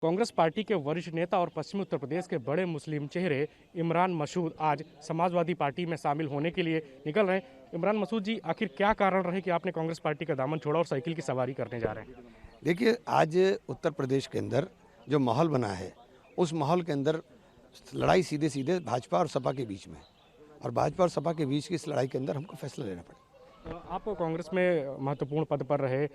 Congress party के वरिष्ठ नेता और पश्चिमी उत्तर प्रदेश के बड़े मुस्लिम चेहरे इमरान मसूद आज समाजवादी पार्टी में शामिल होने के लिए निकल रहे हैं। इमरान मसूद जी, आखिर क्या कारण रहे कि आपने कांग्रेस पार्टी का दामन छोड़ा और साइकिल की सवारी करने जा रहे हैं? देखिए, आज उत्तर प्रदेश के अंदर जो माहौल बना है, उस माहौल के अंदर लड़ाई सीधे सीधे भाजपा और सपा के बीच में, और भाजपा और सपा के बीच की इस लड़ाई के अंदर हमको फैसला लेना पड़ेगा। आप कांग्रेस में महत्वपूर्ण पद पर रहे,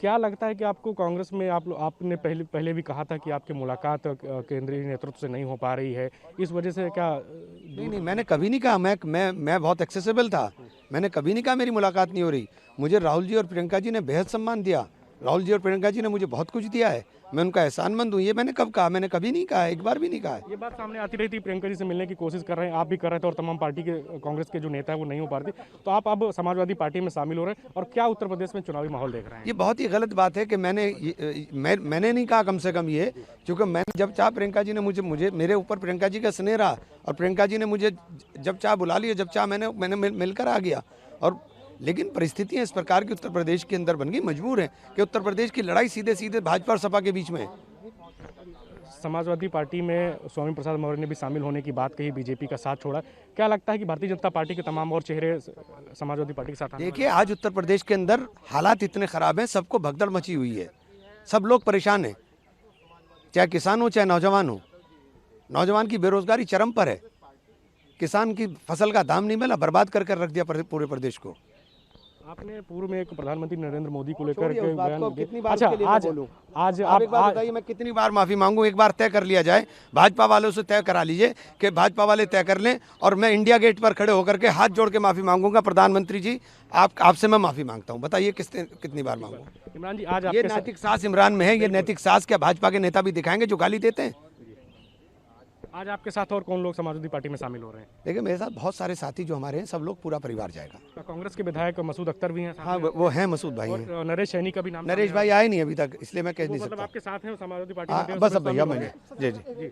क्या लगता है कि आपको कांग्रेस में आपने पहले भी कहा था कि आपकी मुलाकात केंद्रीय नेतृत्व से नहीं हो पा रही है, इस वजह से क्या? नहीं, मैंने कभी नहीं कहा। मैं बहुत एक्सेसिबल था। मैंने कभी नहीं कहा मेरी मुलाकात नहीं हो रही। मुझे राहुल जी और प्रियंका जी ने बेहद सम्मान दिया। राहुल जी और प्रियंका जी ने मुझे बहुत कुछ दिया है। मैं उनका एहसानमंद हूँ। ये मैंने कब कहा? मैंने कभी नहीं कहा, एक बार भी नहीं कहा है। ये बात सामने आती रही थी, प्रियंका जी से मिलने की कोशिश कर रहे हैं, आप भी कर रहे थे और तमाम पार्टी के कांग्रेस के जो नेता है वो नहीं हो पा रहे थे, तो आप अब समाजवादी पार्टी में शामिल हो रहे हैं और क्या उत्तर प्रदेश में चुनावी माहौल देख रहे हैं? ये बहुत ही गलत बात है कि मैंने नहीं कहा, कम से कम ये, क्योंकि मैंने जब चाह प्रियंका जी ने मुझे मेरे ऊपर प्रियंका जी का स्नेह रहा, और प्रियंका जी ने मुझे जब चाह बुला लिया, जब चाह मैंने मिलकर आ गया। और लेकिन परिस्थितियां इस प्रकार की उत्तर प्रदेश के अंदर बन गई, मजबूर है कि उत्तर प्रदेश की लड़ाई सीधे सीधे भाजपा और सपा के बीच में है। समाजवादी पार्टी में स्वामी प्रसाद मौर्य ने भी शामिल होने की बात कही, बीजेपी का साथ छोड़ा, क्या लगता है कि भारतीय जनता पार्टी के तमाम और चेहरे समाजवादी पार्टी के साथ आने वाले? देखिए, आज उत्तर प्रदेश के अंदर हालात इतने खराब हैं, सबको भगदड़ मची हुई है, सब लोग परेशान हैं, चाहे किसान हो चाहे नौजवान हो। नौजवान की बेरोजगारी चरम पर है, किसान की फसल का दाम नहीं मिला, बर्बाद कर रख दिया पूरे प्रदेश को। आपने पूर्व में एक प्रधानमंत्री नरेंद्र मोदी को लेकर के कितनी बार अच्छा, उसके लिए आज बोलूं? आज आप एक बात बताइए, मैं कितनी बार माफी मांगू? एक बार तय कर लिया जाए, भाजपा वालों से तय करा लीजिए कि भाजपा वाले तय कर लें, और मैं इंडिया गेट पर खड़े होकर के हाथ जोड़ के माफी मांगूंगा, प्रधानमंत्री जी आपसे मैं माफी मांगता हूं। बताइए कितनी बार मांगू? इमरान जी, आज ये आपके नैतिक साहस इमरान में है। ये नैतिक साहस क्या भाजपा के नेता भी दिखाएंगे जो गाली देते हैं? आज आपके साथ और कौन लोग समाजवादी पार्टी में शामिल हो रहे हैं? देखिए, मेरे साथ बहुत सारे साथी जो हमारे हैं, सब लोग, पूरा परिवार जाएगा। तो कांग्रेस के विधायक मसूद अख्तर भी हैं साथ हाँ, में? वो हैं, मसूद भाई हैं। और नरेश सैनी का भी नाम नरेश भाई आए नहीं अभी तक, इसलिए मैं कह नहीं मतलब सकता। आपके साथ हैं समाजवादी पार्टी हाँ, में? बस अब भैया मैंने जी।